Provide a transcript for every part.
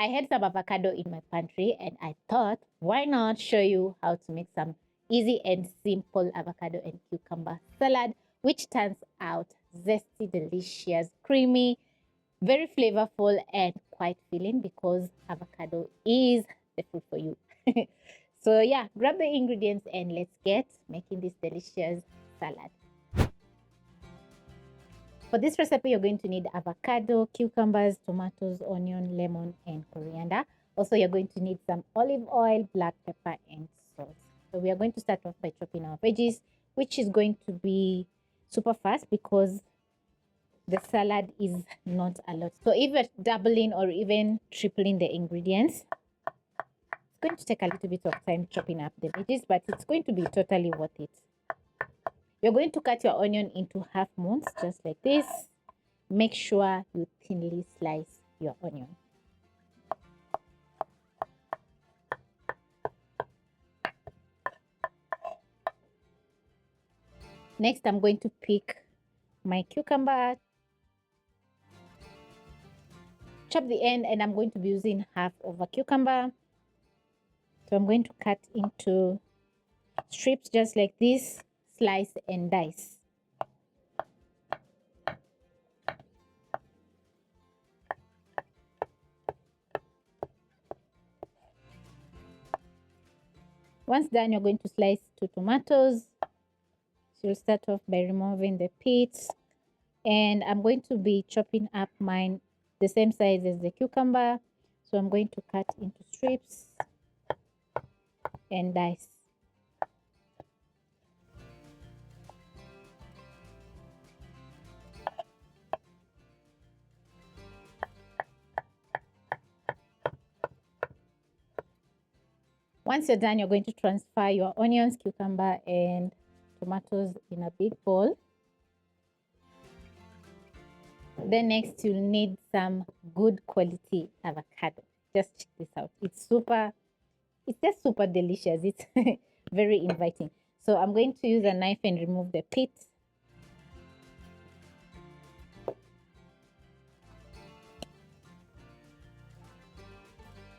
I had some avocado in my pantry and I thought, why not show you how to make some easy and simple avocado and cucumber salad, which turns out zesty, delicious, creamy, very flavorful, and quite filling because avocado is the food for you. So yeah, grab the ingredients and let's get making this delicious salad. For this recipe, you're going to need avocado, cucumbers, tomatoes, onion, lemon, and coriander. Also, you're going to need some olive oil, black pepper, and salt. So we are going to start off by chopping our veggies, which is going to be super fast because the salad is not a lot. So if you're doubling or even tripling the ingredients, it's going to take a little bit of time chopping up the veggies, but it's going to be totally worth it. You're going to cut your onion into half moons, just like this. Make sure you thinly slice your onion. Next, I'm going to pick my cucumber, chop the end, and I'm going to be using half of a cucumber. So I'm going to cut into strips just like this, slice and dice. Once done, you're going to slice 2 tomatoes. So you'll start off by removing the pits, and I'm going to be chopping up mine the same size as the cucumber. So I'm going to cut into strips and dice. Once you're done, you're going to transfer your onions, cucumber, and tomatoes in a big bowl. Then next, you'll need some good quality avocado. Just check this out. It's just super delicious. It's very inviting. So I'm going to use a knife and remove the pit.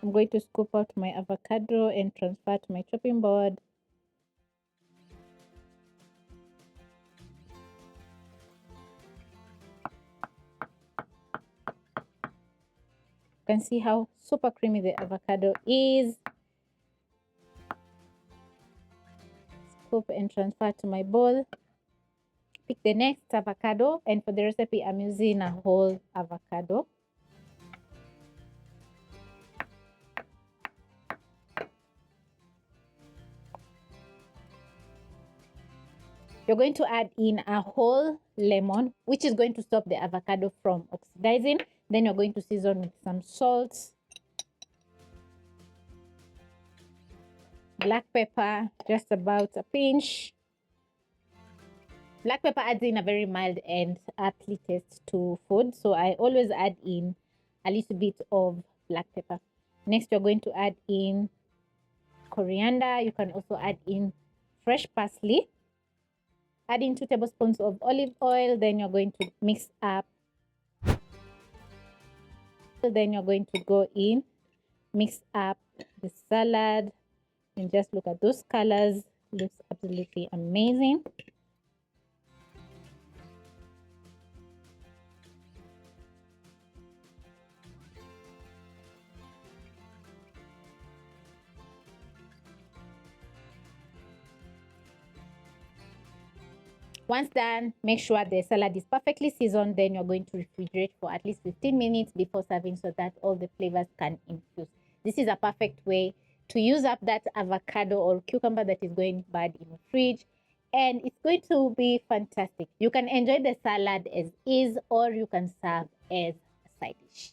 I'm going to scoop out my avocado and transfer to my chopping board. You can see how super creamy the avocado is. Scoop and transfer to my bowl. Pick the next avocado, and for the recipe, I'm using a whole avocado. You're going to add in a whole lemon, which is going to stop the avocado from oxidizing. Then you're going to season with some salt, black pepper, just about a pinch. Black pepper adds in a very mild and earthly taste to food, so I always add in a little bit of black pepper. Next, you're going to add in coriander. You can also add in fresh parsley. Add in 2 tablespoons of olive oil. Then you're going to mix up. Then you're going to go in, mix up the salad, and just look at those colors. Looks absolutely amazing. Once done, make sure the salad is perfectly seasoned. Then you're going to refrigerate for at least 15 minutes before serving so that all the flavors can infuse. This is a perfect way to use up that avocado or cucumber that is going bad in the fridge, and it's going to be fantastic. You can enjoy the salad as is, or you can serve as a side dish.